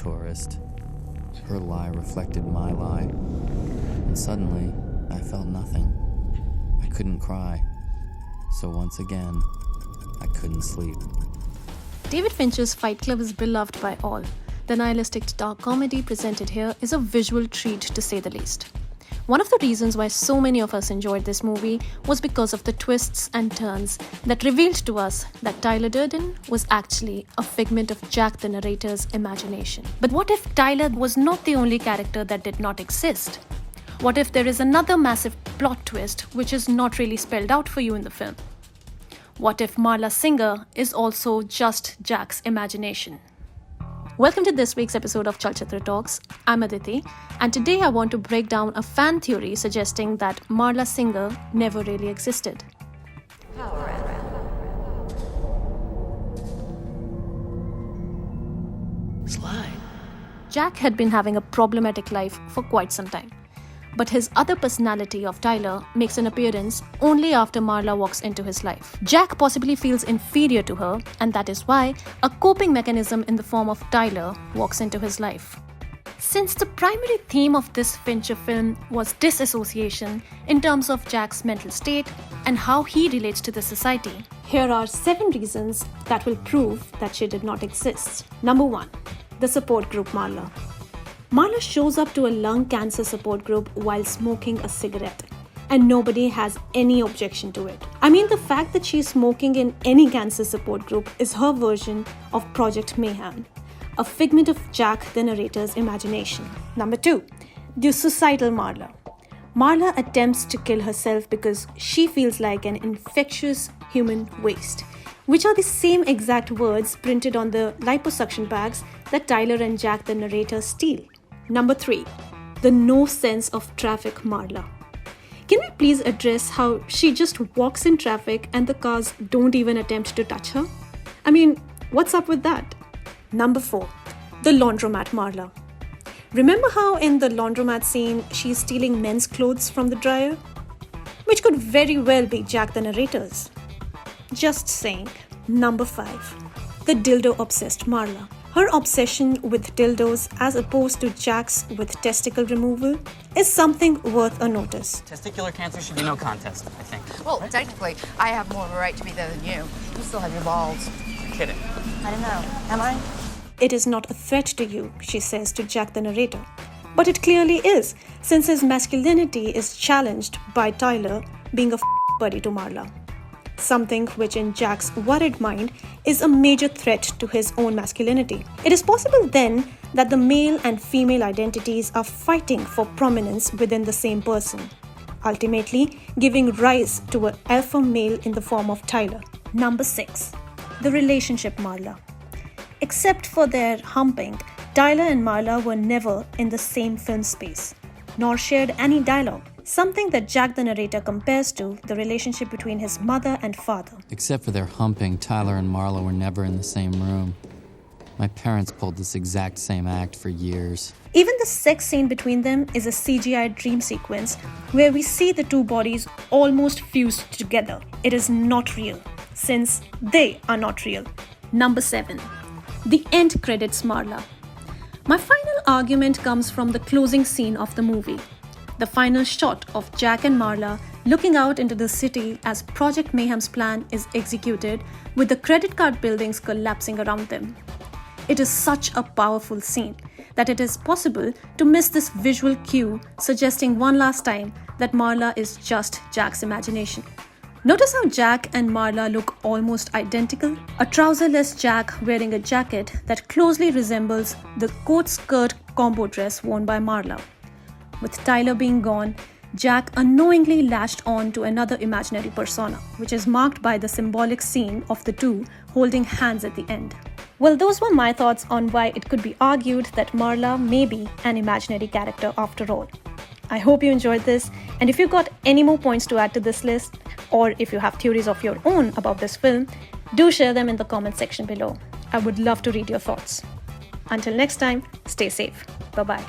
tourist. Her lie reflected my lie. And suddenly, I felt nothing. I couldn't cry. So once again, I couldn't sleep. David Fincher's Fight Club is beloved by all. The nihilistic dark comedy presented here is a visual treat to say the least. One of the reasons why so many of us enjoyed this movie was because of the twists and turns that revealed to us that Tyler Durden was actually a figment of Jack the narrator's imagination. But what if Tyler was not the only character that did not exist? What if there is another massive plot twist which is not really spelled out for you in the film? What if Marla Singer is also just Jack's imagination? Welcome to this week's episode of Chalchitra Talks. I'm Aditya, and today I want to break down a fan theory suggesting that Marla Singer never really existed. Slide. Jack had been having a problematic life for quite some time. But his other personality of Tyler makes an appearance only after Marla walks into his life. Jack possibly feels inferior to her, and that is why a coping mechanism in the form of Tyler walks into his life. Since the primary theme of this Fincher film was disassociation in terms of Jack's mental state and how he relates to the society, here are 7 reasons that will prove that she did not exist. Number 1. The support group Marla. Marla shows up to a lung cancer support group while smoking a cigarette, and nobody has any objection to it. I mean, the fact that she's smoking in any cancer support group is her version of Project Mayhem, a figment of Jack the narrator's imagination. Number 2, the suicidal Marla. Marla attempts to kill herself because she feels like an infectious human waste, which are the same exact words printed on the liposuction bags that Tyler and Jack the narrator steal. Number 3, the no sense of traffic Marla. Can we please address how she just walks in traffic and the cars don't even attempt to touch her? I mean, what's up with that? Number 4, the laundromat Marla. Remember how in the laundromat scene she's stealing men's clothes from the dryer? Which could very well be Jack the narrator's. Just saying. Number 5, the dildo-obsessed Marla. Her obsession with dildos as opposed to Jack's with testicle removal is something worth a notice. Testicular cancer should be no contest, I think. Well, technically, I have more of a right to be there than you. You still have your balls. You're kidding. I don't know. Am I? It is not a threat to you, she says to Jack the narrator. But it clearly is, since his masculinity is challenged by Tyler being a buddy to Marla. Something which in Jack's worried mind is a major threat to his own masculinity. It is possible then that the male and female identities are fighting for prominence within the same person, ultimately giving rise to an alpha male in the form of Tyler. Number 6, the relationship Marla. Except for their humping, Tyler and Marla were never in the same film space, nor shared any dialogue. Something that Jack the narrator compares to the relationship between his mother and father. Except for their humping, Tyler and Marla were never in the same room. My parents pulled this exact same act for years. Even the sex scene between them is a CGI dream sequence where we see the two bodies almost fused together. It is not real, since they are not real. Number 7, the end credits Marla. My final argument comes from the closing scene of the movie. The final shot of Jack and Marla looking out into the city as Project Mayhem's plan is executed with the credit card buildings collapsing around them. It is such a powerful scene that it is possible to miss this visual cue suggesting one last time that Marla is just Jack's imagination. Notice how Jack and Marla look almost identical? A trouserless Jack wearing a jacket that closely resembles the coat-skirt combo dress worn by Marla. With Tyler being gone, Jack unknowingly latched on to another imaginary persona, which is marked by the symbolic scene of the two holding hands at the end. Well, those were my thoughts on why it could be argued that Marla may be an imaginary character after all. I hope you enjoyed this, and if you've got any more points to add to this list, or if you have theories of your own about this film, do share them in the comment section below. I would love to read your thoughts. Until next time, stay safe. Bye-bye.